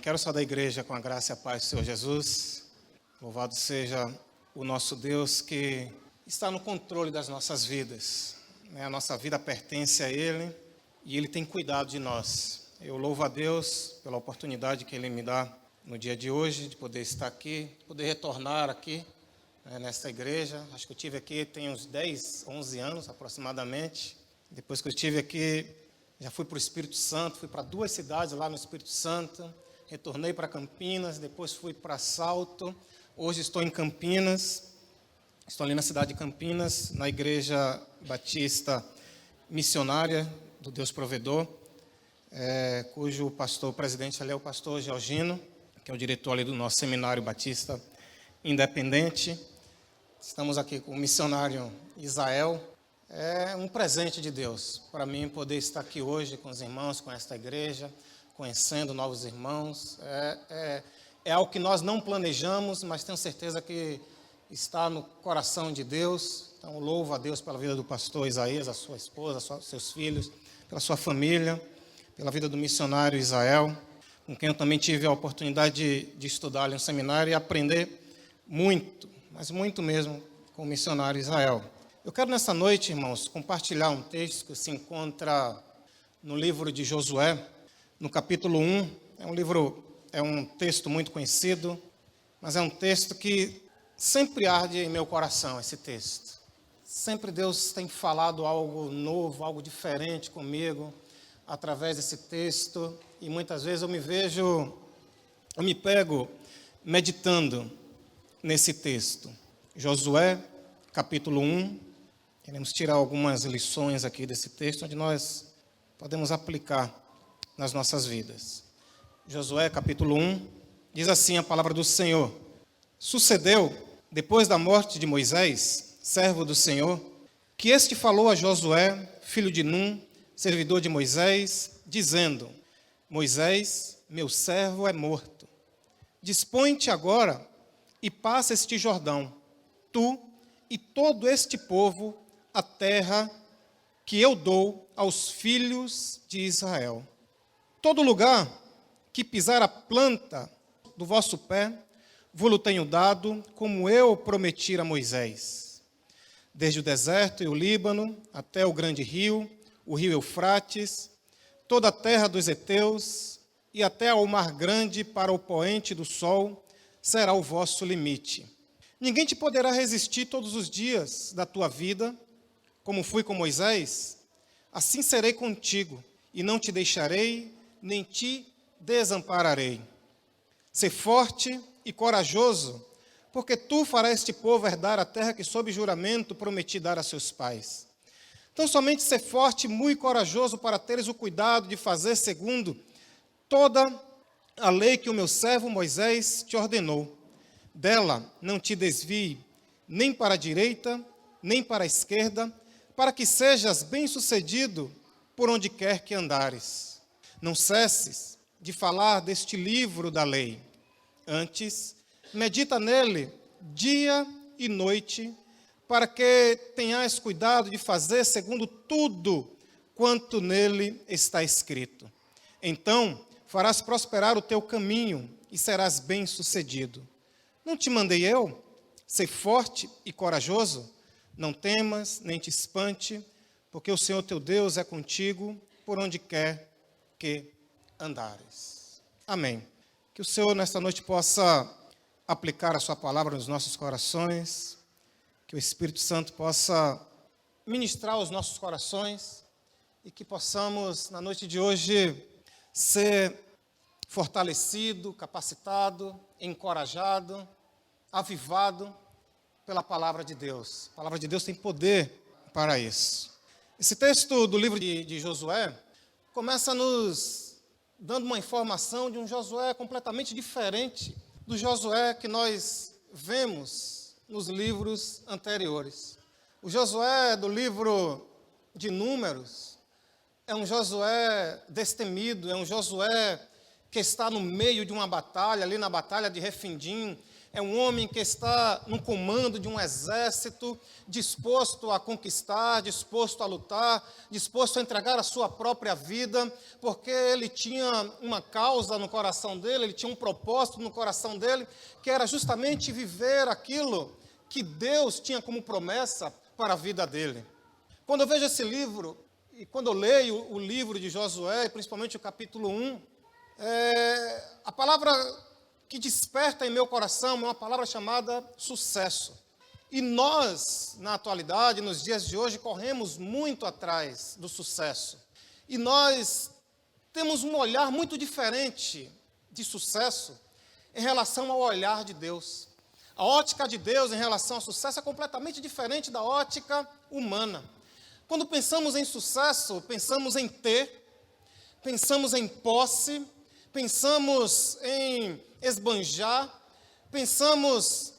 Quero saudar a igreja com a graça e a paz do Senhor Jesus. Louvado seja o nosso Deus que está no controle das nossas vidas. A nossa vida pertence a Ele e Ele tem cuidado de nós. Eu louvo a Deus pela oportunidade que Ele me dá no dia de hoje, de poder estar aqui, poder retornar aqui nesta igreja. Acho que eu estive aqui tem uns 10, 11 anos aproximadamente. Depois que eu estive aqui, já fui para o Espírito Santo, fui para 2 cidades lá no Espírito Santo, retornei para Campinas, depois fui para Salto. Hoje estou em Campinas, estou ali na cidade de Campinas, na Igreja Batista Missionária do Deus Provedor, cujo presidente ali é o pastor Georgino, que é o diretor ali do nosso seminário Batista Independente. Estamos aqui com o missionário Isael. É um presente de Deus para mim poder estar aqui hoje com os irmãos, com esta igreja, conhecendo novos irmãos. É algo que nós não planejamos, mas tenho certeza que está no coração de Deus. Então, louvo a Deus pela vida do pastor Isaías, a sua esposa, seus filhos, pela sua família, pela vida do missionário Isael, com quem eu também tive a oportunidade de estudar ali no seminário e aprender muito, mas muito mesmo, com o missionário Isael. Eu quero nessa noite, irmãos, compartilhar um texto que se encontra no livro de Josué, no capítulo 1. É um texto muito conhecido, mas é um texto que sempre arde em meu coração, esse texto. Sempre Deus tem falado algo novo, algo diferente comigo, através desse texto, e muitas vezes eu me pego meditando nesse texto. Josué, capítulo 1, queremos tirar algumas lições aqui desse texto, onde nós podemos aplicar nas nossas vidas. Josué, capítulo 1, diz assim a palavra do Senhor: Sucedeu, depois da morte de Moisés, servo do Senhor, que este falou a Josué, filho de Num, servidor de Moisés, dizendo: Moisés, meu servo, é morto. Dispõe-te agora e passa este Jordão, tu e todo este povo, a terra que eu dou aos filhos de Israel. Todo lugar que pisar a planta do vosso pé, vos-lo tenho dado, como eu prometi a Moisés. Desde o deserto e o Líbano, até o grande rio, o rio Eufrates, toda a terra dos heteus, e até ao mar grande para o poente do sol, será o vosso limite. Ninguém te poderá resistir todos os dias da tua vida, como fui com Moisés, assim serei contigo, e não te deixarei, nem te desampararei. Sê forte e corajoso, porque tu farás este povo herdar a terra que sob juramento prometi dar a seus pais. Então somente sê forte e muito corajoso para teres o cuidado de fazer segundo toda a lei que o meu servo Moisés te ordenou. Dela não te desvie nem para a direita, nem para a esquerda, para que sejas bem-sucedido por onde quer que andares. Não cesses de falar deste livro da lei. Antes, medita nele dia e noite, para que tenhas cuidado de fazer segundo tudo quanto nele está escrito. Então, farás prosperar o teu caminho e serás bem-sucedido. Não te mandei eu? Ser forte e corajoso? Não temas, nem te espante, porque o Senhor teu Deus é contigo por onde quer que andares. Amém. Que o Senhor nesta noite possa aplicar a sua palavra nos nossos corações, que o Espírito Santo possa ministrar os nossos corações e que possamos, na noite de hoje, ser fortalecido, capacitado, encorajado, avivado pela palavra de Deus. A palavra de Deus tem poder para isso. Esse texto do livro de Josué começa nos dando uma informação de um Josué completamente diferente do Josué que nós vemos nos livros anteriores. O Josué do livro de Números é um Josué destemido, é um Josué que está no meio de uma batalha, ali na batalha de Refidim, é um homem que está no comando de um exército, disposto a conquistar, disposto a lutar, disposto a entregar a sua própria vida, porque ele tinha uma causa no coração dele, ele tinha um propósito no coração dele, que era justamente viver aquilo que Deus tinha como promessa para a vida dele. Quando eu vejo esse livro, e quando eu leio o livro de Josué, principalmente o capítulo 1, a palavra que desperta em meu coração é uma palavra chamada sucesso. E nós, na atualidade, nos dias de hoje, corremos muito atrás do sucesso. E nós temos um olhar muito diferente de sucesso em relação ao olhar de Deus. A ótica de Deus em relação ao sucesso é completamente diferente da ótica humana. Quando pensamos em sucesso, pensamos em ter, pensamos em posse, pensamos em esbanjar, pensamos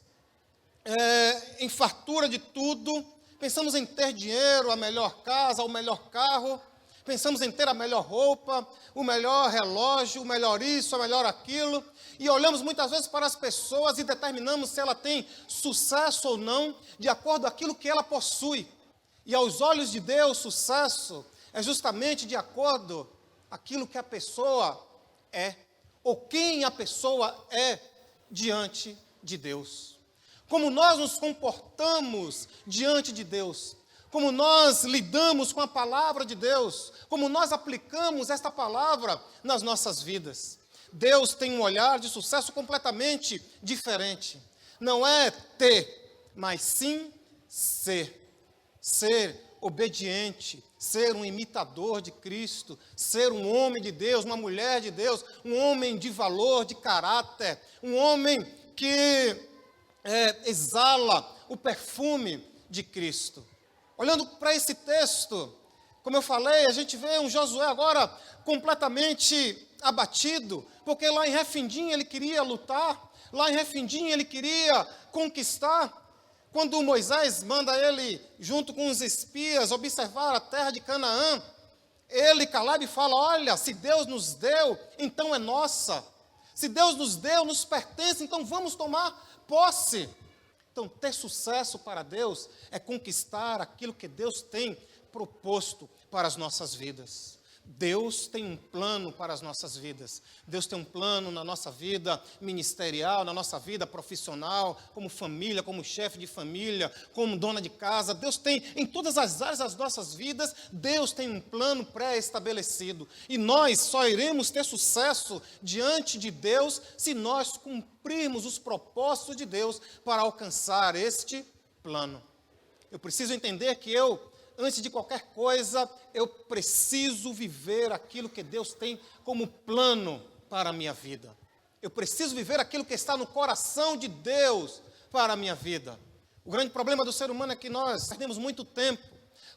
em fartura de tudo, pensamos em ter dinheiro, a melhor casa, o melhor carro, pensamos em ter a melhor roupa, o melhor relógio, o melhor isso, o melhor aquilo, e olhamos muitas vezes para as pessoas e determinamos se ela tem sucesso ou não, de acordo com aquilo que ela possui. E aos olhos de Deus, sucesso é justamente de acordo com aquilo que a pessoa é, ou quem a pessoa é diante de Deus. Como nós nos comportamos diante de Deus, como nós lidamos com a palavra de Deus, como nós aplicamos esta palavra nas nossas vidas. Deus tem um olhar de sucesso completamente diferente. Não é ter, mas sim ser. Ser obediente, ser um imitador de Cristo, ser um homem de Deus, uma mulher de Deus, um homem de valor, de caráter, um homem que exala o perfume de Cristo. Olhando para esse texto, como eu falei, a gente vê um Josué agora completamente abatido, porque lá em Refidim ele queria lutar, lá em Refidim ele queria conquistar. Quando Moisés manda ele, junto com os espias, observar a terra de Canaã, ele, Caleb, fala, olha, se Deus nos deu, então é nossa. Se Deus nos deu, nos pertence, então vamos tomar posse. Então, ter sucesso para Deus é conquistar aquilo que Deus tem proposto para as nossas vidas. Deus tem um plano para as nossas vidas. Deus tem um plano na nossa vida ministerial, na nossa vida profissional, como família, como chefe de família, como dona de casa. Deus tem, em todas as áreas das nossas vidas, Deus tem um plano pré-estabelecido. E nós só iremos ter sucesso diante de Deus se nós cumprirmos os propósitos de Deus para alcançar este plano. Eu preciso entender que antes de qualquer coisa, eu preciso viver aquilo que Deus tem como plano para a minha vida. Eu preciso viver aquilo que está no coração de Deus para a minha vida. O grande problema do ser humano é que nós perdemos muito tempo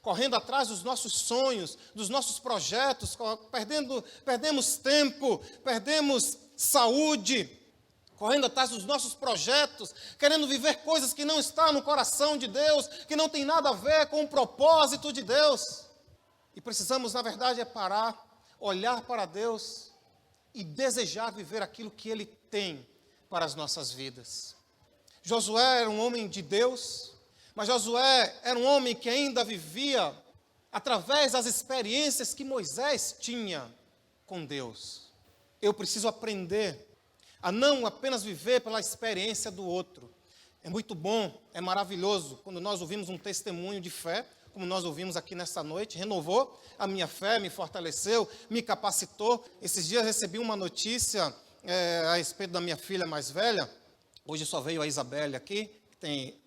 correndo atrás dos nossos sonhos, dos nossos projetos, perdemos tempo, perdemos saúde, correndo atrás dos nossos projetos, querendo viver coisas que não estão no coração de Deus, que não tem nada a ver com o propósito de Deus. E precisamos, na verdade, parar, olhar para Deus e desejar viver aquilo que Ele tem para as nossas vidas. Josué era um homem de Deus, mas Josué era um homem que ainda vivia através das experiências que Moisés tinha com Deus. Eu preciso aprender a não apenas viver pela experiência do outro. É muito bom, é maravilhoso, quando nós ouvimos um testemunho de fé, como nós ouvimos aqui nesta noite, renovou a minha fé, me fortaleceu, me capacitou. Esses dias recebi uma notícia a respeito da minha filha mais velha. Hoje só veio a Isabelle aqui, que tem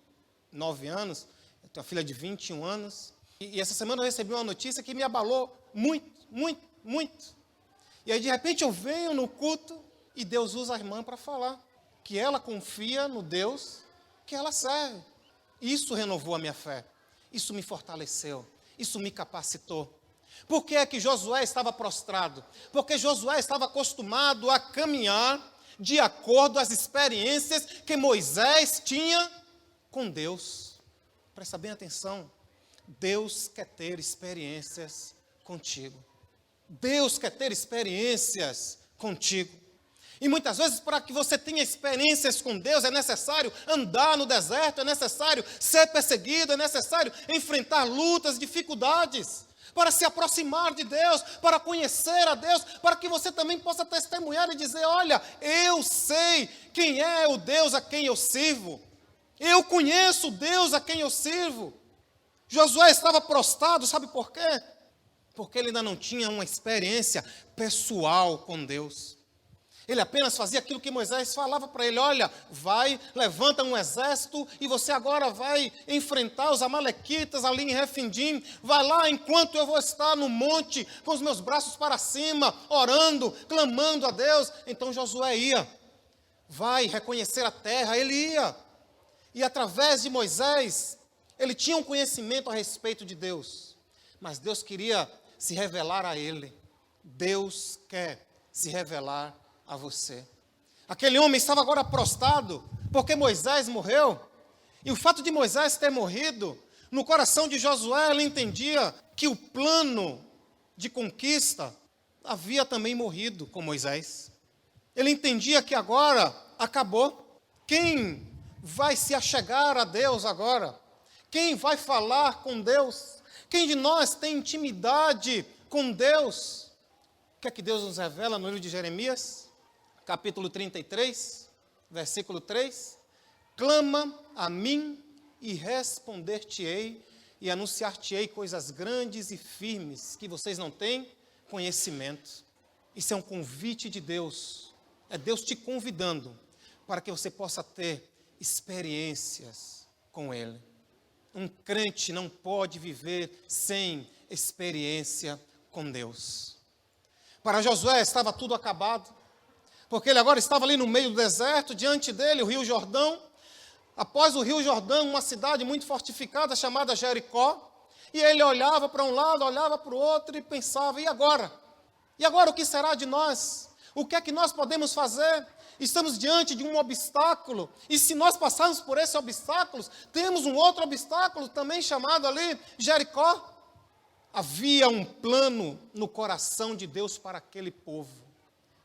9 anos, eu tenho uma filha de 21 anos. E essa semana eu recebi uma notícia que me abalou muito, muito, muito. E aí, de repente, eu venho no culto, e Deus usa a irmã para falar que ela confia no Deus que ela serve. Isso renovou a minha fé. Isso me fortaleceu. Isso me capacitou. Por que é que Josué estava prostrado? Porque Josué estava acostumado a caminhar de acordo às experiências que Moisés tinha com Deus. Presta bem atenção. Deus quer ter experiências contigo. Deus quer ter experiências contigo. E muitas vezes, para que você tenha experiências com Deus, é necessário andar no deserto, é necessário ser perseguido, é necessário enfrentar lutas, dificuldades, para se aproximar de Deus, para conhecer a Deus, para que você também possa testemunhar e dizer: olha, eu sei quem é o Deus a quem eu sirvo. Eu conheço o Deus a quem eu sirvo. Josué estava prostrado, sabe por quê? Porque ele ainda não tinha uma experiência pessoal com Deus. Ele apenas fazia aquilo que Moisés falava para ele: olha, vai, levanta um exército e você agora vai enfrentar os amalequitas ali em Refidim. Vai lá enquanto eu vou estar no monte com os meus braços para cima, orando, clamando a Deus. Então Josué ia, vai reconhecer a terra, ele ia. E através de Moisés, ele tinha um conhecimento a respeito de Deus. Mas Deus queria se revelar a ele. Deus quer se revelar a você. Aquele homem estava agora prostrado, porque Moisés morreu, e o fato de Moisés ter morrido, no coração de Josué, ele entendia que o plano de conquista havia também morrido com Moisés. Ele entendia que agora acabou. Quem vai se achegar a Deus agora? Quem vai falar com Deus? Quem de nós tem intimidade com Deus? O que é que Deus nos revela no livro de Jeremias? Capítulo 33, versículo 3, clama a mim e responder-te-ei e anunciar-te-ei coisas grandes e firmes que vocês não têm conhecimento. Isso é um convite de Deus, é Deus te convidando para que você possa ter experiências com Ele. Um crente não pode viver sem experiência com Deus. Para Josué estava tudo acabado, porque ele agora estava ali no meio do deserto, diante dele o rio Jordão. Após o rio Jordão, uma cidade muito fortificada chamada Jericó. E ele olhava para um lado, olhava para o outro e pensava: e agora? E agora o que será de nós? O que é que nós podemos fazer? Estamos diante de um obstáculo, e se nós passarmos por esse obstáculo, temos um outro obstáculo também chamado ali Jericó. Havia um plano no coração de Deus para aquele povo.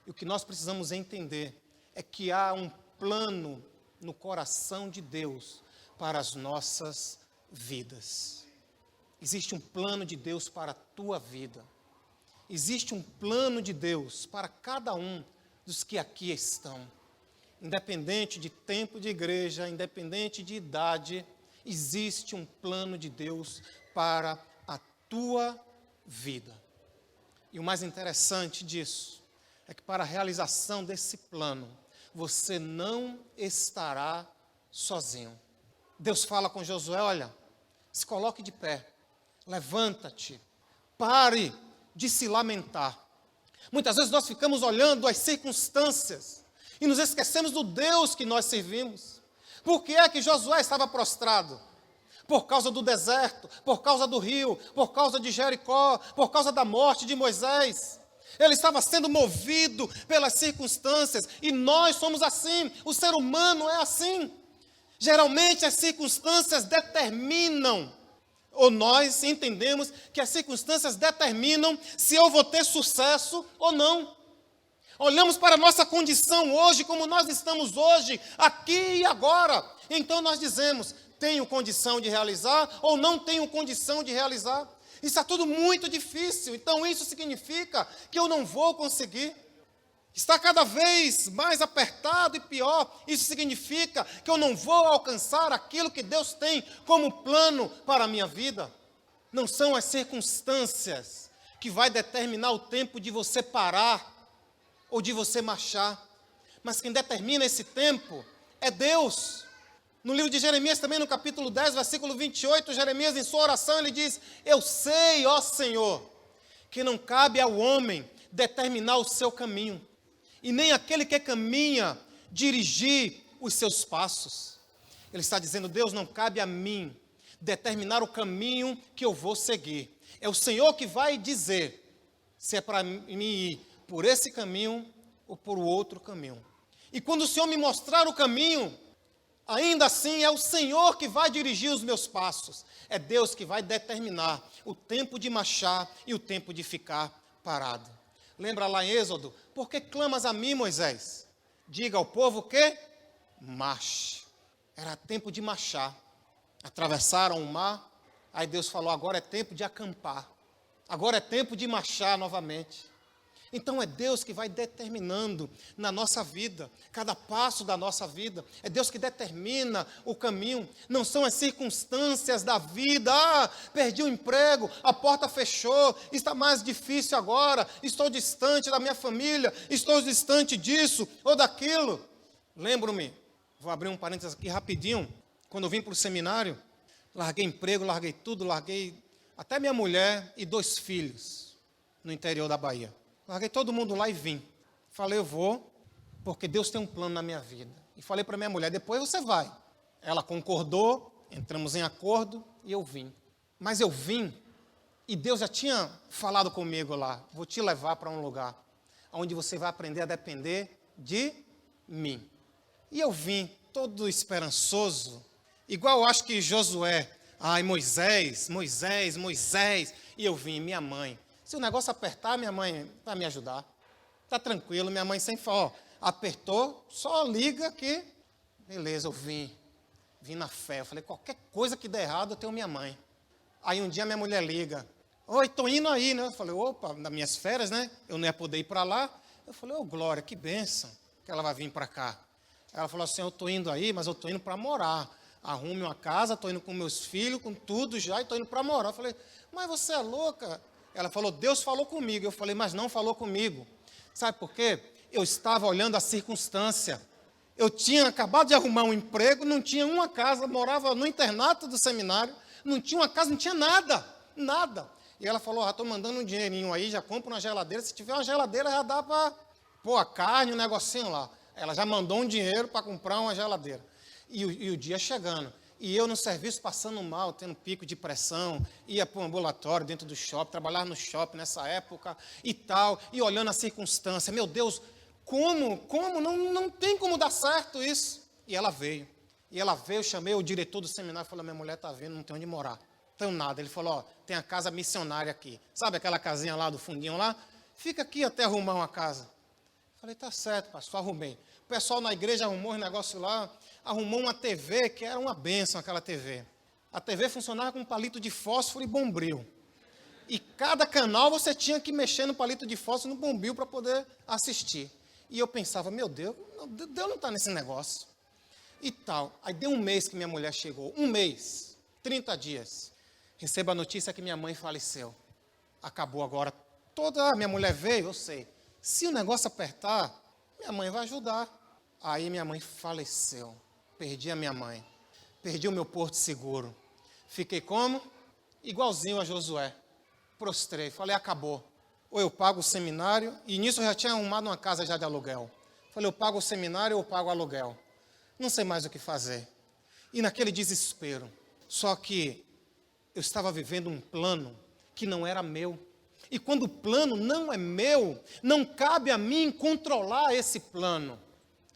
E o que nós precisamos entender é que há um plano no coração de Deus para as nossas vidas. Existe um plano de Deus para a tua vida. Existe um plano de Deus para cada um dos que aqui estão. Independente de tempo de igreja, independente de idade, existe um plano de Deus para a tua vida. E o mais interessante disso é que para a realização desse plano, você não estará sozinho. Deus fala com Josué: olha, se coloque de pé, levanta-te, pare de se lamentar. Muitas vezes nós ficamos olhando as circunstâncias e nos esquecemos do Deus que nós servimos. Por que é que Josué estava prostrado? Por causa do deserto, por causa do rio, por causa de Jericó, por causa da morte de Moisés. Ele estava sendo movido pelas circunstâncias, e nós somos assim, o ser humano é assim. Geralmente as circunstâncias determinam, ou nós entendemos que as circunstâncias determinam se eu vou ter sucesso ou não. Olhamos para a nossa condição hoje, como nós estamos hoje, aqui e agora. Então nós dizemos: tenho condição de realizar ou não tenho condição de realizar. Está tudo muito difícil, então isso significa que eu não vou conseguir. Está cada vez mais apertado e pior, isso significa que eu não vou alcançar aquilo que Deus tem como plano para a minha vida. Não são as circunstâncias que vai determinar o tempo de você parar ou de você marchar, mas quem determina esse tempo é Deus. No livro de Jeremias, também no capítulo 10, versículo 28, Jeremias, em sua oração, ele diz: eu sei, ó Senhor, que não cabe ao homem determinar o seu caminho, e nem aquele que caminha dirigir os seus passos. Ele está dizendo: Deus, não cabe a mim determinar o caminho que eu vou seguir. É o Senhor que vai dizer se é para mim ir por esse caminho ou por outro caminho. E quando o Senhor me mostrar o caminho, ainda assim é o Senhor que vai dirigir os meus passos. É Deus que vai determinar o tempo de marchar e o tempo de ficar parado. Lembra lá em Êxodo: por que clamas a mim, Moisés? diga ao povo que marche. Era tempo de marchar. Atravessaram o mar, aí Deus falou, agora é tempo de acampar. Agora é tempo de marchar novamente. Então é Deus que vai determinando na nossa vida, cada passo da nossa vida. É Deus que determina o caminho. Não são as circunstâncias da vida. Ah, perdi o emprego, a porta fechou, está mais difícil agora, estou distante da minha família, estou distante disso ou daquilo. Lembro-me, vou abrir um parênteses aqui rapidinho, quando eu vim para o seminário, larguei emprego, larguei tudo, larguei até minha mulher e 2 filhos no interior da Bahia. Larguei todo mundo lá e vim. Falei, eu vou, porque Deus tem um plano na minha vida. E falei para minha mulher, depois você vai. Ela concordou, entramos em acordo e eu vim. Mas eu vim e Deus já tinha falado comigo lá, vou te levar para um lugar onde você vai aprender a depender de mim. E eu vim todo esperançoso, igual eu acho que Josué, Moisés, e eu vim, minha mãe. Se o negócio apertar, minha mãe vai me ajudar. Está tranquilo, minha mãe sempre fala, apertou, só liga que... Beleza, eu vim na fé. Eu falei, qualquer coisa que der errado, eu tenho minha mãe. Aí um dia minha mulher liga, oi, estou indo aí, né? Eu falei, opa, nas minhas férias, né? Eu não ia poder ir para lá. Eu falei, Glória, que bênção que ela vai vir para cá. Ela falou assim, eu estou indo aí, mas eu estou indo para morar. Arrume uma casa, estou indo com meus filhos, com tudo já, e estou indo para morar. Eu falei, mas você é louca? Ela falou, Deus falou comigo. Eu falei, mas não falou comigo. Sabe por quê? Eu estava olhando a circunstância. Eu tinha acabado de arrumar um emprego, não tinha uma casa, morava no internato do seminário, não tinha uma casa, não tinha nada, nada. E ela falou, estou mandando um dinheirinho aí, já compro uma geladeira. Se tiver uma geladeira, já dá para pôr a carne, um negocinho lá. Ela já mandou um dinheiro para comprar uma geladeira. E o dia chegando. E eu no serviço passando mal, tendo pico de pressão, ia para o ambulatório dentro do shopping, trabalhar no shopping nessa época e tal, e olhando a circunstância. Meu Deus, como? Não tem como dar certo isso. E ela veio. Eu chamei o diretor do seminário e falei, minha mulher está vindo, não tem onde morar. Não tenho nada. Ele falou, tem a casa missionária aqui. Sabe aquela casinha lá do fundinho lá? Fica aqui até arrumar uma casa. Falei, tá certo, pastor, arrumei. O pessoal na igreja arrumou os negócios lá, arrumou uma TV, que era uma bênção aquela TV. A TV funcionava com um palito de fósforo e bombril. E cada canal você tinha que mexer no palito de fósforo e no bombril para poder assistir. E eu pensava, meu Deus não está nesse negócio. E tal. Aí deu um mês que minha mulher chegou. 1 mês, 30 dias. Recebo a notícia que minha mãe faleceu. Acabou agora. Toda a minha mulher veio, eu sei. Se o negócio apertar, minha mãe vai ajudar. Aí minha mãe faleceu. Perdi a minha mãe. Perdi o meu porto seguro. Fiquei como? Igualzinho a Josué. Prostrei. Falei, acabou. Ou eu pago o seminário. E nisso eu já tinha arrumado uma casa já de aluguel. Falei, eu pago o seminário ou eu pago o aluguel. Não sei mais o que fazer. E naquele desespero. Só que eu estava vivendo um plano que não era meu. E quando o plano não é meu, não cabe a mim controlar esse plano.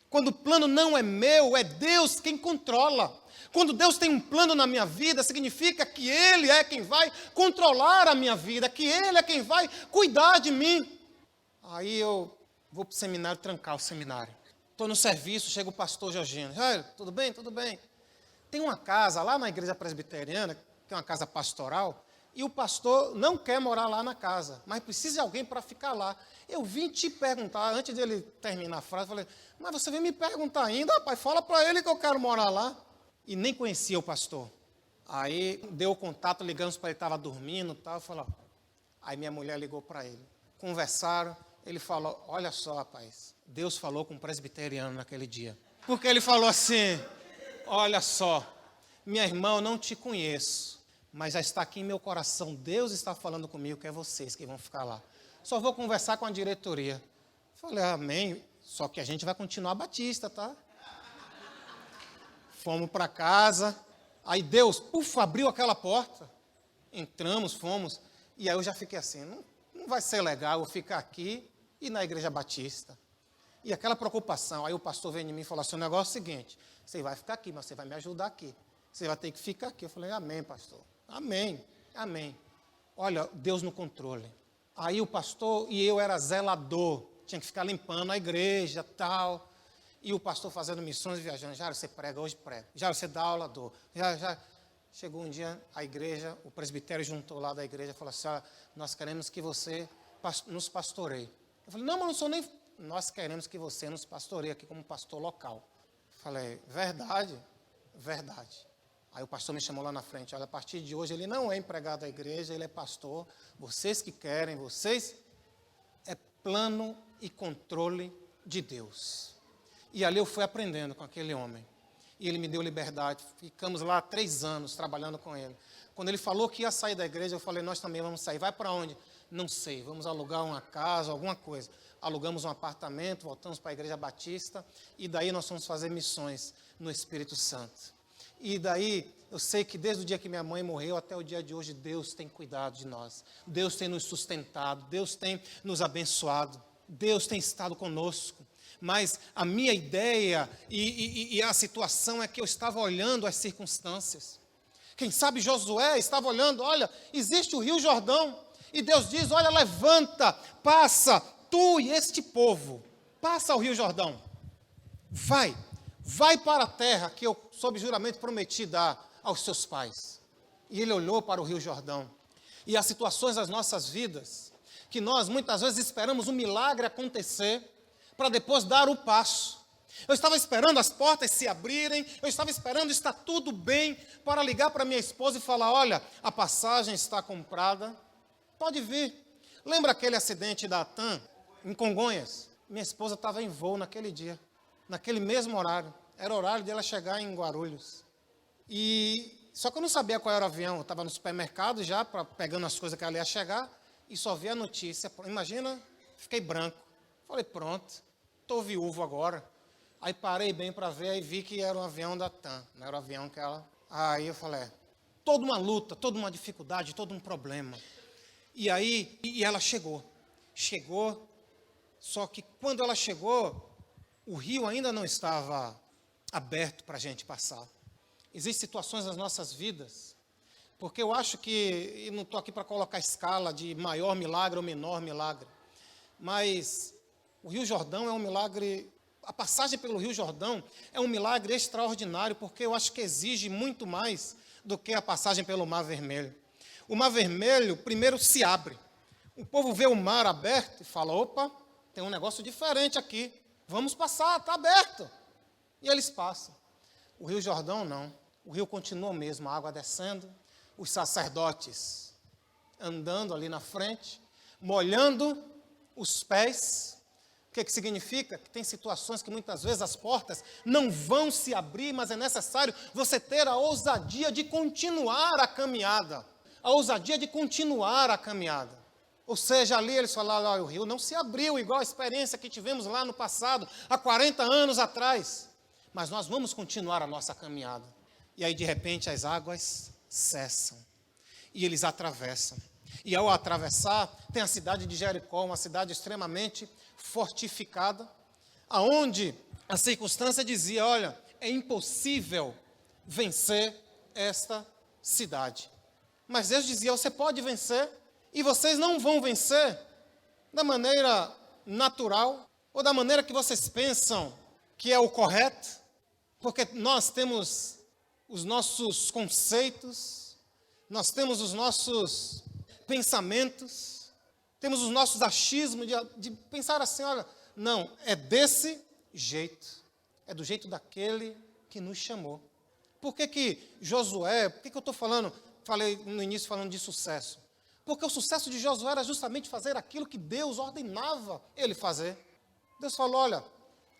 Quando o plano não é meu, é Deus quem controla. Quando Deus tem um plano na minha vida, significa que Ele é quem vai controlar a minha vida, que Ele é quem vai cuidar de mim. Aí eu vou para o seminário, trancar o seminário. Estou no serviço, chega o pastor Jorginho. Tudo bem? Tudo bem. Tem uma casa lá na igreja presbiteriana, que é uma casa pastoral, e o pastor não quer morar lá na casa, mas precisa de alguém para ficar lá. Eu vim te perguntar, antes dele terminar a frase, falei, mas você vem me perguntar ainda, rapaz, fala para ele que eu quero morar lá. E nem conhecia o pastor. Aí deu o contato, ligamos para ele, estava dormindo e tal, falou. Aí minha mulher ligou para ele. Conversaram, ele falou, olha só, rapaz, Deus falou com um presbiteriano naquele dia. Porque ele falou assim, olha só, minha irmã, eu não te conheço, mas já está aqui em meu coração, Deus está falando comigo que é vocês que vão ficar lá. Só vou conversar com a diretoria. Falei, amém, só que a gente vai continuar batista, tá? Fomos para casa, aí Deus, abriu aquela porta, entramos, fomos, e aí eu já fiquei assim, não vai ser legal eu ficar aqui e na igreja batista. E aquela preocupação, aí o pastor veio em mim e falou assim, o negócio é o seguinte, você vai ficar aqui, mas você vai me ajudar aqui. Você vai ter que ficar aqui. Eu falei, amém, pastor. Amém, amém. Olha, Deus no controle. Aí o pastor e eu era zelador, tinha que ficar limpando a igreja, tal. E o pastor fazendo missões, viajando. Já você prega, hoje prega. Já você dá aula, dou. Já. Chegou um dia, a igreja, o presbitério juntou lá da igreja e falou assim, nós queremos que você nos pastoreie. Eu falei, não, mas não sou nem... Nós queremos que você nos pastoreie aqui como pastor local. Falei, verdade. Aí o pastor me chamou lá na frente, olha, a partir de hoje ele não é empregado da igreja, ele é pastor. Vocês que querem, é plano e controle de Deus. E ali eu fui aprendendo com aquele homem. E ele me deu liberdade. Ficamos lá 3 anos trabalhando com ele. Quando ele falou que ia sair da igreja, eu falei, nós também vamos sair. Vai para onde? Não sei, vamos alugar uma casa, alguma coisa. Alugamos um apartamento, voltamos para a Igreja Batista, e daí nós fomos fazer missões no Espírito Santo. E daí, eu sei que desde o dia que minha mãe morreu até o dia de hoje, Deus tem cuidado de nós. Deus tem nos sustentado, Deus tem nos abençoado, Deus tem estado conosco. Mas a minha ideia e a situação é que eu estava olhando as circunstâncias. Quem sabe Josué estava olhando, olha, existe o Rio Jordão. E Deus diz, olha, levanta, passa, tu e este povo, passa o Rio Jordão. Vai para a terra que eu, sob juramento, prometi dar aos seus pais. E ele olhou para o Rio Jordão. E as situações das nossas vidas, que nós muitas vezes esperamos um milagre acontecer, para depois dar o passo. Eu estava esperando as portas se abrirem, eu estava esperando estar tudo bem, para ligar para minha esposa e falar, olha, a passagem está comprada, pode vir. Lembra aquele acidente da TAM, em Congonhas? Minha esposa estava em voo naquele dia, naquele mesmo horário, era o horário dela chegar em Guarulhos. Só que eu não sabia qual era o avião, eu estava no supermercado já, pegando as coisas que ela ia chegar, e só vi a notícia, imagina, fiquei branco. Falei, pronto. Estou viúvo agora. Aí parei bem para ver e vi que era um avião da TAM. Não era o avião que ela... Aí eu falei, toda uma luta, toda uma dificuldade, todo um problema. E aí, ela chegou. Chegou, só que quando ela chegou, o rio ainda não estava aberto para a gente passar. Existem situações nas nossas vidas, porque eu acho que, e não estou aqui para colocar escala de maior milagre ou menor milagre, mas... O Rio Jordão é um milagre, a passagem pelo Rio Jordão é um milagre extraordinário, porque eu acho que exige muito mais do que a passagem pelo Mar Vermelho. O Mar Vermelho primeiro se abre. O povo vê o mar aberto e fala, opa, tem um negócio diferente aqui, vamos passar, está aberto. E eles passam. O Rio Jordão não, o rio continua mesmo, a água descendo, os sacerdotes andando ali na frente, molhando os pés. O que significa? Que tem situações que muitas vezes as portas não vão se abrir, mas é necessário você ter a ousadia de continuar a caminhada. A ousadia de continuar a caminhada. Ou seja, ali eles falaram, olha, o rio não se abriu, igual a experiência que tivemos lá no passado, há 40 anos atrás. Mas nós vamos continuar a nossa caminhada. E aí, de repente, as águas cessam. E eles atravessam. E ao atravessar, tem a cidade de Jericó, uma cidade extremamente fortificada, aonde a circunstância dizia, olha, é impossível vencer esta cidade. Mas Deus dizia, você pode vencer, e vocês não vão vencer da maneira natural, ou da maneira que vocês pensam que é o correto, porque nós temos os nossos conceitos, nós temos os nossos pensamentos, temos os nossos achismos de pensar assim, olha, não, é desse jeito, é do jeito daquele que nos chamou. Por que Josué, por que eu estou falei no início falando de sucesso? Porque o sucesso de Josué era justamente fazer aquilo que Deus ordenava ele fazer. Deus falou, olha,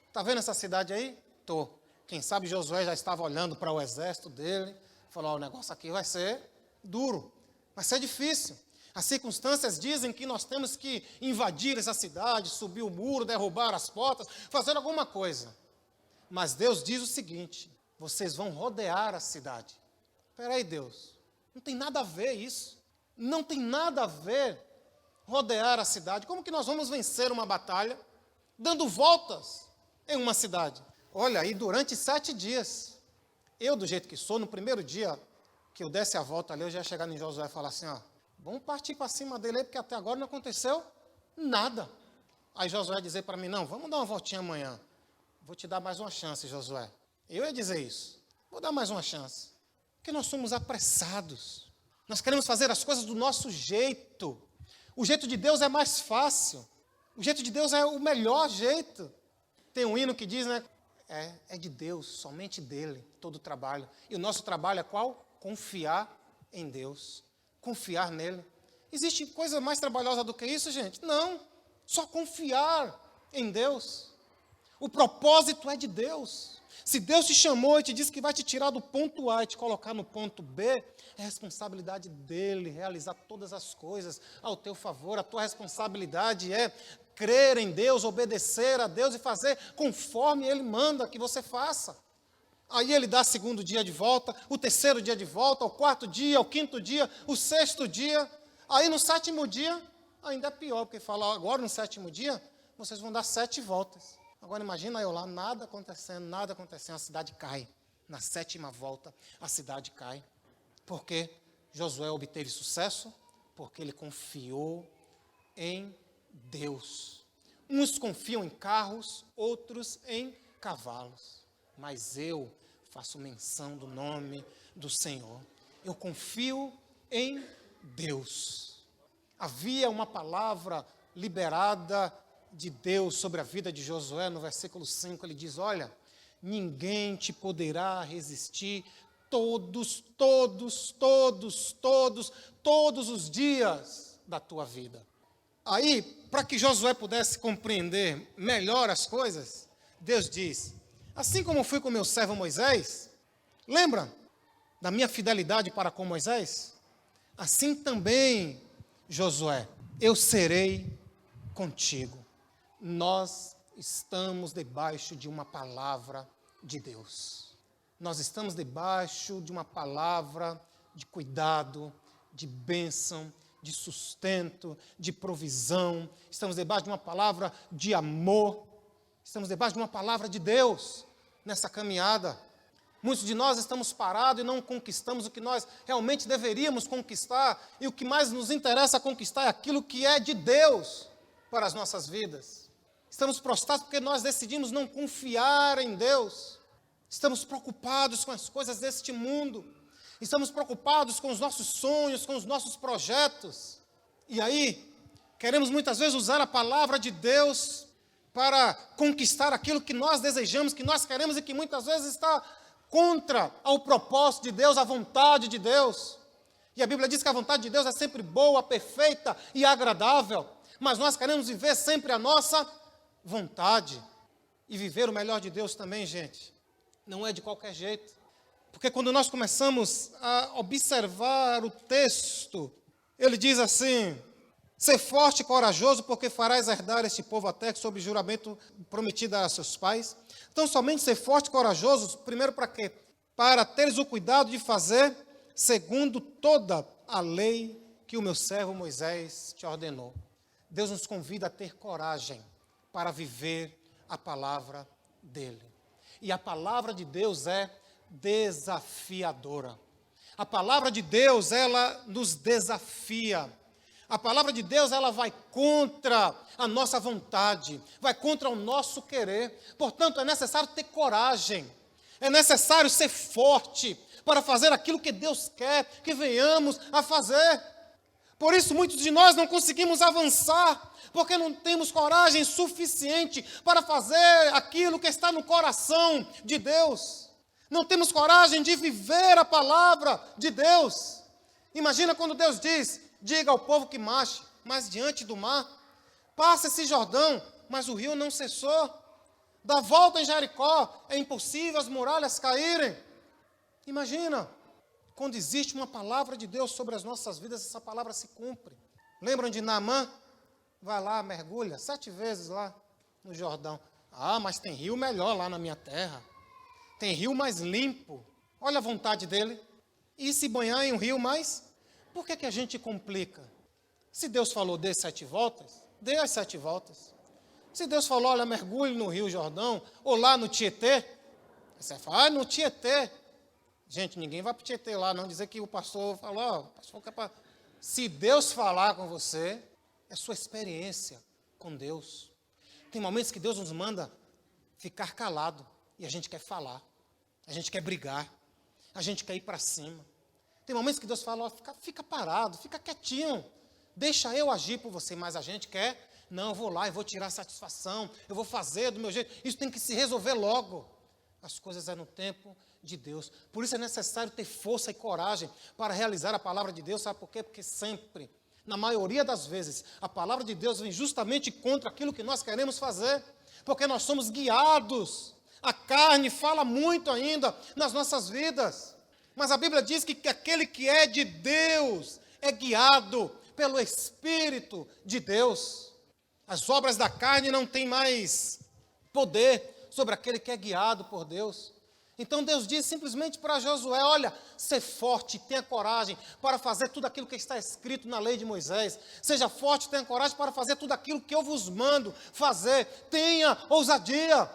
está vendo essa cidade aí? Estou. Quem sabe Josué já estava olhando para o exército dele, falou, o negócio aqui vai ser duro, vai ser difícil. As circunstâncias dizem que nós temos que invadir essa cidade, subir o muro, derrubar as portas, fazer alguma coisa. Mas Deus diz o seguinte, vocês vão rodear a cidade. Espera aí, Deus, não tem nada a ver isso. Não tem nada a ver rodear a cidade. Como que nós vamos vencer uma batalha dando voltas em uma cidade? Olha, e durante 7 dias, eu do jeito que sou, no primeiro dia que eu desse a volta ali, eu já ia chegar em Josué e falar assim, ó, vamos partir para cima dele aí, porque até agora não aconteceu nada. Aí Josué ia dizer para mim, não, vamos dar uma voltinha amanhã. vou te dar mais uma chance, Josué. Eu ia dizer isso. Vou dar mais uma chance. Porque nós somos apressados. Nós queremos fazer as coisas do nosso jeito. O jeito de Deus é mais fácil. O jeito de Deus é o melhor jeito. Tem um hino que diz, né? É de Deus, somente dele, todo o trabalho. E o nosso trabalho é qual? Confiar em Deus. Confiar nele. Existe coisa mais trabalhosa do que isso, gente? Não. Só confiar em Deus. O propósito é de Deus. Se Deus te chamou e te disse que vai te tirar do ponto A e te colocar no ponto B, é responsabilidade dele realizar todas as coisas ao teu favor. A tua responsabilidade é crer em Deus, obedecer a Deus e fazer conforme ele manda que você faça. Aí ele dá o segundo dia de volta, o terceiro dia de volta, o quarto dia, o quinto dia, o sexto dia. Aí no sétimo dia, ainda é pior, porque fala, agora no sétimo dia, vocês vão dar 7 voltas. Agora imagina eu lá, nada acontecendo, a cidade cai. Na 7ª volta, a cidade cai. Por quê? Josué obteve sucesso? Porque ele confiou em Deus. Uns confiam em carros, outros em cavalos. Mas eu faço menção do nome do Senhor. Eu confio em Deus. Havia uma palavra liberada de Deus sobre a vida de Josué, no versículo 5, ele diz, olha, ninguém te poderá resistir todos os dias da tua vida. Aí, para que Josué pudesse compreender melhor as coisas, Deus diz, assim como fui com meu servo Moisés, lembra da minha fidelidade para com Moisés? Assim também, Josué, eu serei contigo. Nós estamos debaixo de uma palavra de Deus. Nós estamos debaixo de uma palavra de cuidado, de bênção, de sustento, de provisão. Estamos debaixo de uma palavra de amor. Estamos debaixo de uma palavra de Deus nessa caminhada. Muitos de nós estamos parados e não conquistamos o que nós realmente deveríamos conquistar. E o que mais nos interessa conquistar é aquilo que é de Deus para as nossas vidas. Estamos prostrados porque nós decidimos não confiar em Deus. Estamos preocupados com as coisas deste mundo. Estamos preocupados com os nossos sonhos, com os nossos projetos. E aí, queremos muitas vezes usar a palavra de Deus para conquistar aquilo que nós desejamos, que nós queremos e que muitas vezes está contra ao propósito de Deus, a vontade de Deus. E a Bíblia diz que a vontade de Deus é sempre boa, perfeita e agradável. Mas nós queremos viver sempre a nossa vontade. E viver o melhor de Deus também, gente, não é de qualquer jeito. Porque quando nós começamos a observar o texto, ele diz assim, ser forte e corajoso, porque farás herdar este povo a terra sob juramento prometido a seus pais. Então, somente ser forte e corajoso, primeiro para quê? Para teres o cuidado de fazer segundo toda a lei que o meu servo Moisés te ordenou. Deus nos convida a ter coragem para viver a palavra dele. E a palavra de Deus é desafiadora. A palavra de Deus, ela nos desafia. A palavra de Deus, ela vai contra a nossa vontade, vai contra o nosso querer. Portanto, é necessário ter coragem, é necessário ser forte para fazer aquilo que Deus quer que venhamos a fazer. Por isso, muitos de nós não conseguimos avançar, porque não temos coragem suficiente para fazer aquilo que está no coração de Deus. Não temos coragem de viver a palavra de Deus. Imagina quando Deus diz, diga ao povo que marche, mas diante do mar, passa esse Jordão, mas o rio não cessou. Dá volta em Jericó, é impossível as muralhas caírem. Imagina, quando existe uma palavra de Deus sobre as nossas vidas, essa palavra se cumpre. Lembram de Naamã? Vai lá, mergulha 7 vezes lá no Jordão. Ah, mas tem rio melhor lá na minha terra. Tem rio mais limpo. Olha a vontade dele. E se banhar em um rio mais? Por que a gente complica? Se Deus falou dê 7 voltas, dê as 7 voltas. Se Deus falou, olha, mergulhe no Rio Jordão, ou lá no Tietê, você fala, no Tietê. Gente, ninguém vai para o Tietê lá, não dizer que o pastor falou, o pastor quer para... Se Deus falar com você, é sua experiência com Deus. Tem momentos que Deus nos manda ficar calado. E a gente quer falar, a gente quer brigar, a gente quer ir para cima. Tem momentos que Deus fala, ó, fica parado, fica quietinho. Deixa eu agir por você, mas a gente quer, não, eu vou lá, eu vou tirar satisfação, eu vou fazer do meu jeito. Isso tem que se resolver logo. As coisas é no tempo de Deus. Por isso é necessário ter força e coragem para realizar a palavra de Deus. Sabe por quê? Porque sempre, na maioria das vezes, a palavra de Deus vem justamente contra aquilo que nós queremos fazer. Porque nós somos guiados. A carne fala muito ainda nas nossas vidas. Mas a Bíblia diz que aquele que é de Deus é guiado pelo Espírito de Deus. As obras da carne não têm mais poder sobre aquele que é guiado por Deus. Então Deus diz simplesmente para Josué, olha, ser forte, tenha coragem para fazer tudo aquilo que está escrito na lei de Moisés. Seja forte, tenha coragem para fazer tudo aquilo que eu vos mando fazer. Tenha ousadia.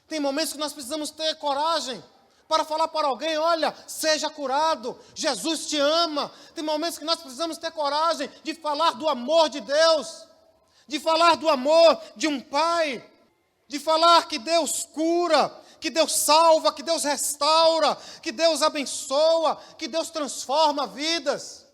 Tem momentos que nós precisamos ter coragem para falar para alguém, olha, seja curado, Jesus te ama. Tem momentos que nós precisamos ter coragem de falar do amor de Deus, de falar do amor de um pai, de falar que Deus cura, que Deus salva, que Deus restaura, que Deus abençoa, que Deus transforma vidas.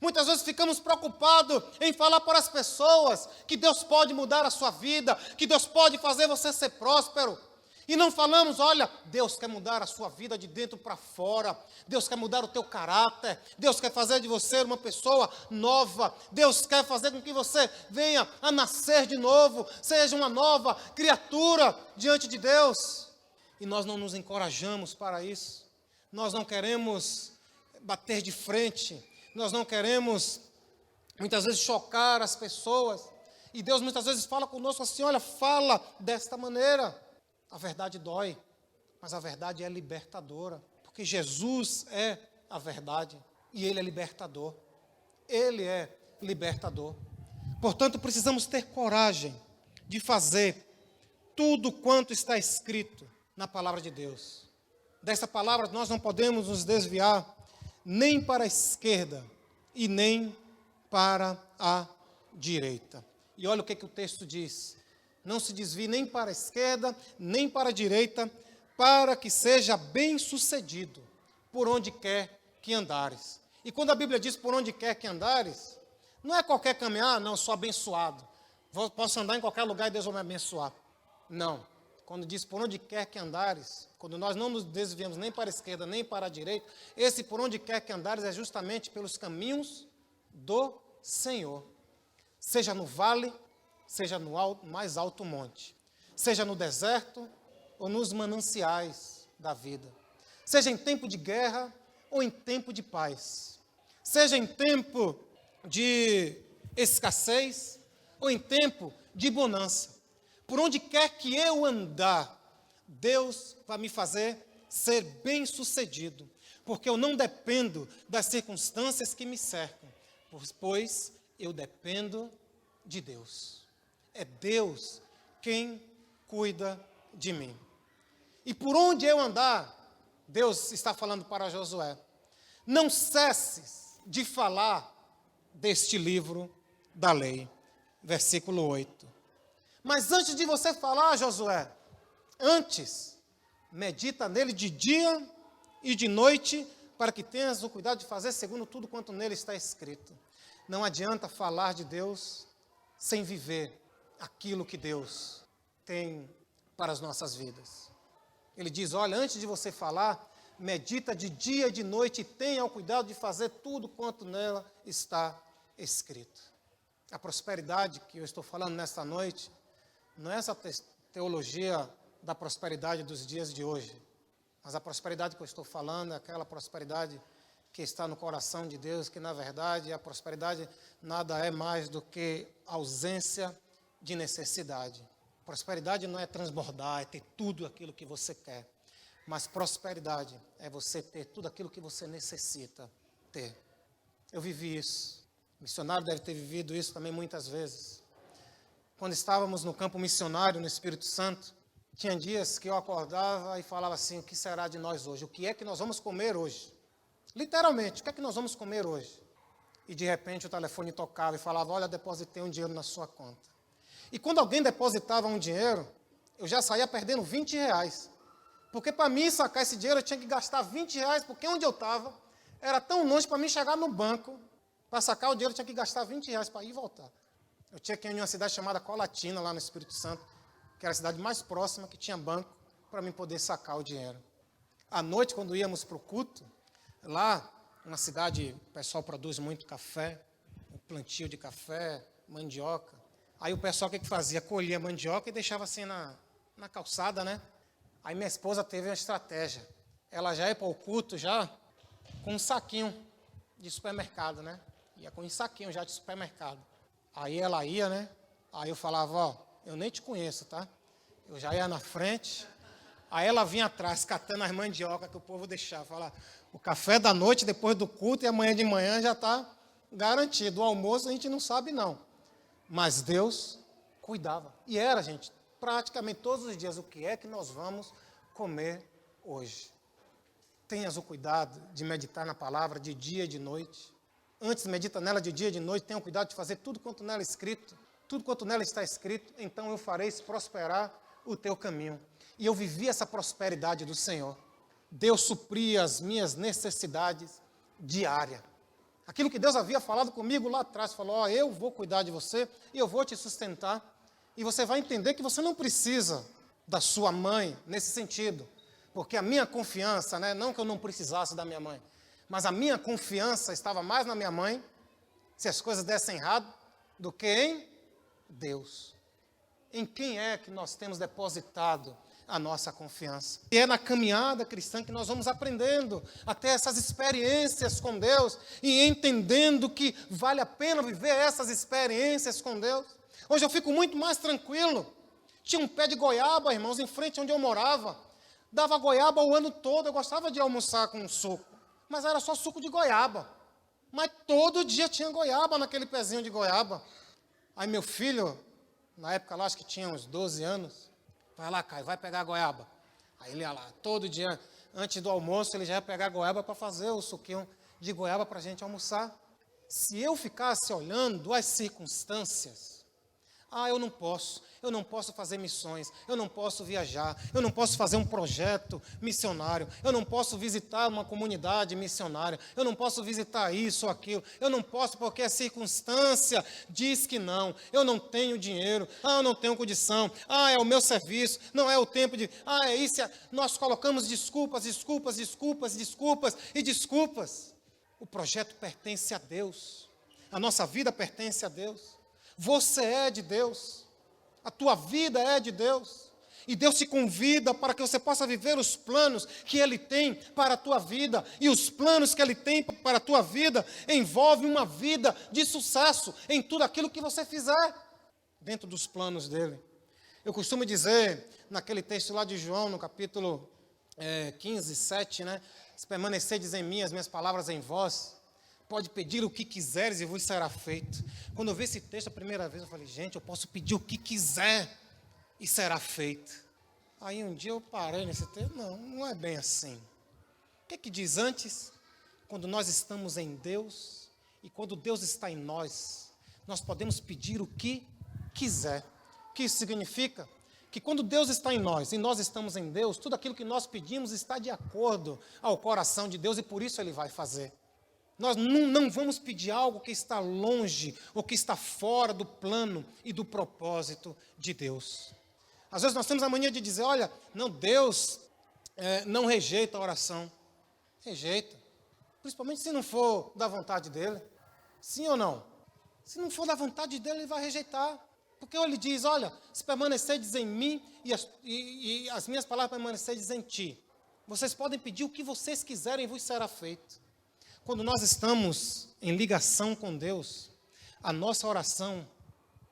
Muitas vezes ficamos preocupados em falar para as pessoas que Deus pode mudar a sua vida, que Deus pode fazer você ser próspero. E não falamos, olha, Deus quer mudar a sua vida de dentro para fora. Deus quer mudar o teu caráter. Deus quer fazer de você uma pessoa nova. Deus quer fazer com que você venha a nascer de novo. Seja uma nova criatura diante de Deus. E nós não nos encorajamos para isso. Nós não queremos bater de frente. Nós não queremos, muitas vezes, chocar as pessoas. E Deus muitas vezes fala conosco assim, olha, fala desta maneira. A verdade dói, mas a verdade é libertadora, porque Jesus é a verdade e Ele é libertador. Ele é libertador. Portanto, precisamos ter coragem de fazer tudo quanto está escrito na palavra de Deus. Dessa palavra nós não podemos nos desviar nem para a esquerda e nem para a direita. E olha o que o texto diz. Não se desvie nem para a esquerda, nem para a direita, para que seja bem-sucedido por onde quer que andares. E quando a Bíblia diz por onde quer que andares, não é qualquer caminhar, não, sou abençoado. Posso andar em qualquer lugar e Deus vai me abençoar. Não. Quando diz por onde quer que andares, quando nós não nos desviamos nem para a esquerda, nem para a direita, esse por onde quer que andares é justamente pelos caminhos do Senhor. Seja no vale, seja no mais alto monte, seja no deserto ou nos mananciais da vida, seja em tempo de guerra ou em tempo de paz, seja em tempo de escassez ou em tempo de bonança, por onde quer que eu andar, Deus vai me fazer ser bem-sucedido, porque eu não dependo das circunstâncias que me cercam, pois eu dependo de Deus. É Deus quem cuida de mim. E por onde eu andar, Deus está falando para Josué, não cesses de falar deste livro da lei. Versículo 8. Mas antes de você falar, Josué, antes, medita nele de dia e de noite, para que tenhas o cuidado de fazer segundo tudo quanto nele está escrito. Não adianta falar de Deus sem viver aquilo que Deus tem para as nossas vidas. Ele diz, olha, antes de você falar, medita de dia e de noite e tenha o cuidado de fazer tudo quanto nela está escrito. A prosperidade que eu estou falando nesta noite, não é essa teologia da prosperidade dos dias de hoje, mas a prosperidade que eu estou falando é aquela prosperidade que está no coração de Deus, que na verdade a prosperidade nada é mais do que ausência de necessidade. Prosperidade não é transbordar, é ter tudo aquilo que você quer. Mas prosperidade é você ter tudo aquilo que você necessita ter. Eu vivi isso. O missionário deve ter vivido isso também muitas vezes. Quando estávamos no campo missionário, no Espírito Santo, tinha dias que eu acordava e falava assim, o que será de nós hoje? O que é que nós vamos comer hoje? Literalmente, o que é que nós vamos comer hoje? E de repente o telefone tocava e falava, olha, depositei um dinheiro na sua conta. E quando alguém depositava um dinheiro, eu já saía perdendo R$20. Porque para mim sacar esse dinheiro eu tinha que gastar R$20, porque onde eu estava era tão longe para mim chegar no banco. Para sacar o dinheiro eu tinha que gastar R$20 para ir e voltar. Eu tinha que ir em uma cidade chamada Colatina, lá no Espírito Santo, que era a cidade mais próxima que tinha banco para mim poder sacar o dinheiro. À noite, quando íamos para o culto, lá, uma cidade, o pessoal produz muito café, um plantio de café, mandioca. Aí o pessoal o que fazia? Colhia mandioca e deixava assim na calçada, né? Aí minha esposa teve uma estratégia. Ela já ia para o culto já com um saquinho de supermercado, né? Ia com um saquinho já de supermercado. Aí ela ia, né? Aí eu falava, ó, eu nem te conheço, tá? Eu já ia na frente. Aí ela vinha atrás, catando as mandioca que o povo deixava. Falar, o café da noite, depois do culto, e amanhã de manhã já está garantido. O almoço a gente não sabe, não. Mas Deus cuidava. E era, gente, praticamente todos os dias, o que é que nós vamos comer hoje? Tenhas o cuidado de meditar na palavra de dia e de noite. Antes, medita nela de dia e de noite. Tenha o cuidado de fazer tudo quanto nela é escrito. Tudo quanto nela está escrito, então eu farei prosperar o teu caminho. E eu vivi essa prosperidade do Senhor. Deus supria as minhas necessidades diárias. Aquilo que Deus havia falado comigo lá atrás, falou, ó, eu vou cuidar de você e eu vou te sustentar. E você vai entender que você não precisa da sua mãe nesse sentido. Porque a minha confiança, né, não que eu não precisasse da minha mãe, mas a minha confiança estava mais na minha mãe, se as coisas dessem errado, do que em Deus. Em quem é que nós temos depositado a nossa confiança? E é na caminhada cristã que nós vamos aprendendo a ter essas experiências com Deus e entendendo que vale a pena viver essas experiências com Deus. Hoje eu fico muito mais tranquilo. Tinha um pé de goiaba, irmãos, em frente onde eu morava. Dava goiaba o ano todo. Eu gostava de almoçar com suco, mas era só suco de goiaba. Mas todo dia tinha goiaba naquele pezinho de goiaba. Aí meu filho, na época lá, acho que tinha uns 12 anos, vai lá, Caio, vai pegar a goiaba. Aí ele ia lá, todo dia, antes do almoço, ele já ia pegar a goiaba para fazer o suquinho de goiaba para a gente almoçar. Se eu ficasse olhando as circunstâncias, eu não posso fazer missões, eu não posso viajar, eu não posso fazer um projeto missionário, eu não posso visitar uma comunidade missionária, eu não posso visitar isso ou aquilo, eu não posso porque a circunstância diz que não, eu não tenho dinheiro, eu não tenho condição, é o meu serviço, não é o tempo de, é isso, nós colocamos desculpas. O projeto pertence a Deus, a nossa vida pertence a Deus. Você é de Deus, a tua vida é de Deus, e Deus te convida para que você possa viver os planos que Ele tem para a tua vida, e os planos que Ele tem para a tua vida envolvem uma vida de sucesso em tudo aquilo que você fizer, dentro dos planos dEle. Eu costumo dizer, naquele texto lá de João, no capítulo 15, 7, né? Se permanecedes em mim, as minhas palavras em vós, pode pedir o que quiseres e vos será feito. Quando eu vi esse texto a primeira vez, eu falei, gente, eu posso pedir o que quiser e será feito. Aí um dia eu parei nesse texto, não é bem assim. O que diz antes? Quando nós estamos em Deus e quando Deus está em nós, nós podemos pedir o que quiser. O que isso significa? Que quando Deus está em nós e nós estamos em Deus, tudo aquilo que nós pedimos está de acordo ao coração de Deus e por isso Ele vai fazer. Nós não vamos pedir algo que está longe ou que está fora do plano e do propósito de Deus. Às vezes nós temos a mania de dizer, olha, não, Deus não rejeita a oração. Rejeita. Principalmente se não for da vontade dEle. Sim ou não? Se não for da vontade dEle, Ele vai rejeitar. Porque Ele diz, olha, se permanecedes em mim e as minhas palavras permanecedes em ti, vocês podem pedir o que vocês quiserem e vos será feito. Quando nós estamos em ligação com Deus, a nossa oração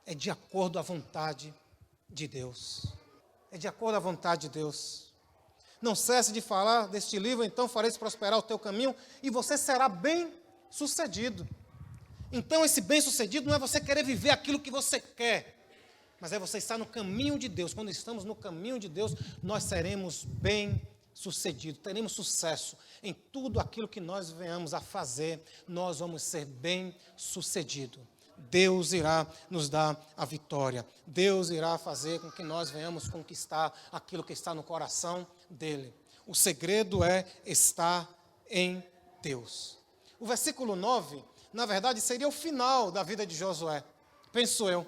é de acordo à vontade de Deus. É de acordo à vontade de Deus. Não cesse de falar deste livro, então fareis prosperar o teu caminho e você será bem sucedido. Então esse bem sucedido não é você querer viver aquilo que você quer, mas é você estar no caminho de Deus. Quando estamos no caminho de Deus, nós seremos bem sucedido, teremos sucesso em tudo aquilo que nós venhamos a fazer, nós vamos ser bem sucedido. Deus irá nos dar a vitória. Deus irá fazer com que nós venhamos conquistar aquilo que está no coração dele. O segredo é estar em Deus. O versículo 9, na verdade, seria o final da vida de Josué, penso eu.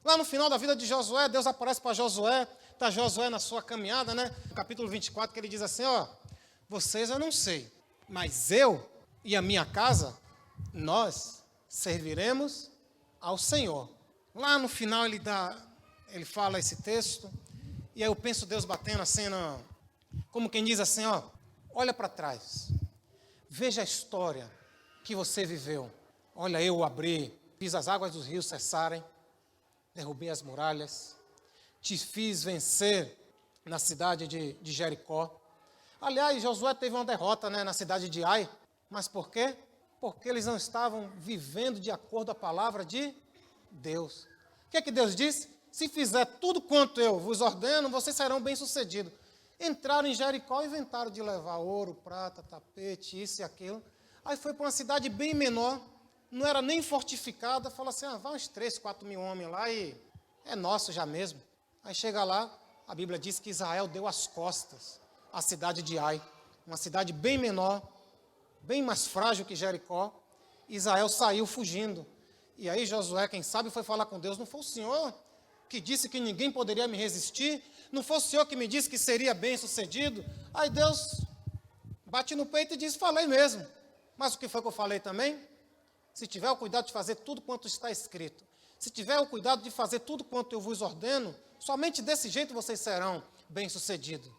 Lá no final da vida de Josué, Deus aparece para Josué, está Josué na sua caminhada, né? No capítulo 24, que ele diz assim, ó, vocês eu não sei, mas eu e a minha casa, nós serviremos ao Senhor. Lá no final ele fala esse texto, e aí eu penso Deus batendo assim, como quem diz assim, ó, olha para trás, veja a história que você viveu. Olha, eu abri, fiz as águas dos rios cessarem, derrubei as muralhas, te fiz vencer na cidade de Jericó. Aliás, Josué teve uma derrota, né, na cidade de Ai, mas por quê? Porque eles não estavam vivendo de acordo com a palavra de Deus. O que é que Deus disse? Se fizer tudo quanto eu vos ordeno, vocês serão bem-sucedidos. Entraram em Jericó e inventaram de levar ouro, prata, tapete, isso e aquilo. Aí foi para uma cidade bem menor, não era nem fortificada, falou assim, vai uns 3, 4 mil homens lá e é nosso já mesmo. Aí chega lá, a Bíblia diz que Israel deu as costas à cidade de Ai, uma cidade bem menor, bem mais frágil que Jericó. Israel saiu fugindo. E aí Josué, quem sabe, foi falar com Deus, não foi o Senhor que disse que ninguém poderia me resistir? Não foi o Senhor que me disse que seria bem-sucedido? Aí Deus bate no peito e diz, falei mesmo. Mas o que foi que eu falei também? Se tiver o cuidado de fazer tudo quanto está escrito, se tiver o cuidado de fazer tudo quanto eu vos ordeno, somente desse jeito vocês serão bem-sucedidos.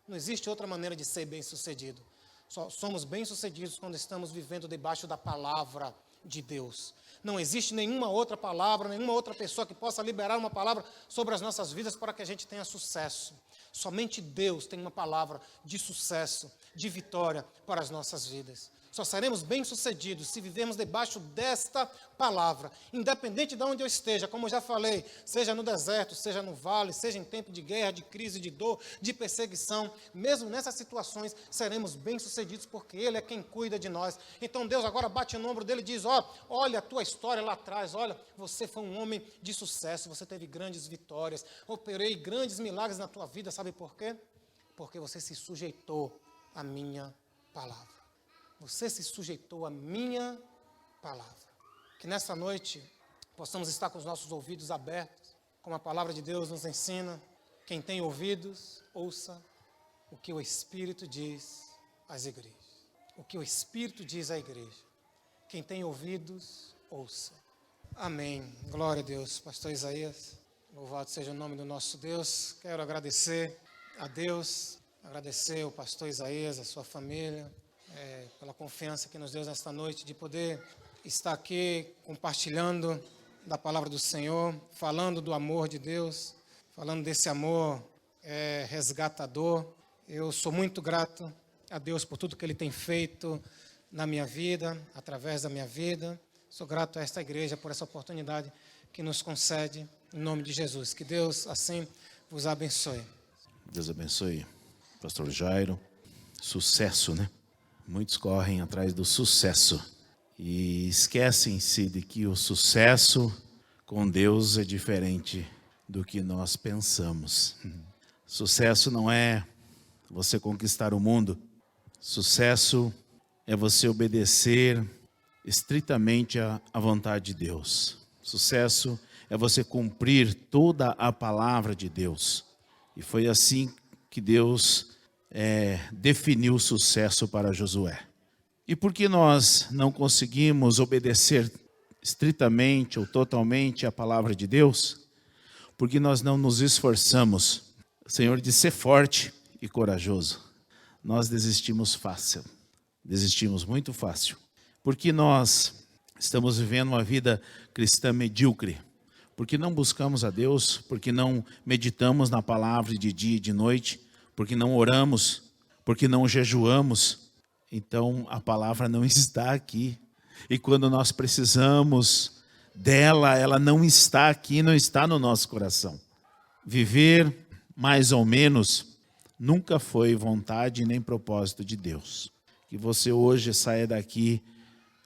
Não existe outra maneira de ser bem-sucedido. Só somos bem-sucedidos quando estamos vivendo debaixo da palavra de Deus. Não existe nenhuma outra palavra, nenhuma outra pessoa que possa liberar uma palavra sobre as nossas vidas para que a gente tenha sucesso. Somente Deus tem uma palavra de sucesso, de vitória para as nossas vidas. Só seremos bem-sucedidos se vivermos debaixo desta palavra, independente de onde eu esteja, como eu já falei, seja no deserto, seja no vale, seja em tempo de guerra, de crise, de dor, de perseguição, mesmo nessas situações, seremos bem-sucedidos porque Ele é quem cuida de nós. Então Deus agora bate no ombro dele e diz, olha a tua história lá atrás, olha, você foi um homem de sucesso, você teve grandes vitórias, operei grandes milagres na tua vida, sabe por quê? Porque você se sujeitou à minha palavra. Você se sujeitou à minha palavra. Que nessa noite possamos estar com os nossos ouvidos abertos, como a palavra de Deus nos ensina. Quem tem ouvidos, ouça o que o Espírito diz às igrejas. O que o Espírito diz à igreja. Quem tem ouvidos, ouça. Amém. Glória a Deus. Pastor Isaías, louvado seja o nome do nosso Deus. Quero agradecer a Deus, agradecer ao pastor Isaías, a sua família, pela confiança que nos deu nesta noite de poder estar aqui compartilhando da palavra do Senhor, falando do amor de Deus, falando desse amor resgatador. Eu sou muito grato a Deus por tudo que Ele tem feito na minha vida, através da minha vida. Sou grato a esta igreja por essa oportunidade que nos concede, em nome de Jesus. Que Deus assim vos abençoe. Deus abençoe, pastor Jairo. Sucesso, né? Muitos correm atrás do sucesso e esquecem-se de que o sucesso com Deus é diferente do que nós pensamos. Sucesso não é você conquistar o mundo. Sucesso é você obedecer estritamente à vontade de Deus. Sucesso é você cumprir toda a palavra de Deus. E foi assim que Deus definiu o sucesso para Josué. E por que nós não conseguimos obedecer estritamente ou totalmente a palavra de Deus? Porque nós não nos esforçamos. O Senhor disse, ser forte e corajoso. Nós desistimos fácil. Desistimos muito fácil. Porque nós estamos vivendo uma vida cristã medíocre. Porque não buscamos a Deus, porque não meditamos na palavra de dia e de noite, porque não oramos, porque não jejuamos. Então a palavra não está aqui. E quando nós precisamos dela, ela não está aqui, não está no nosso coração. Viver mais ou menos nunca foi vontade nem propósito de Deus. Que você hoje saia daqui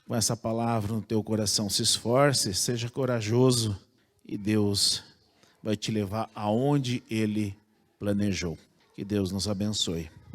com essa palavra no teu coração. Se esforce, seja corajoso e Deus vai te levar aonde Ele planejou. Que Deus nos abençoe.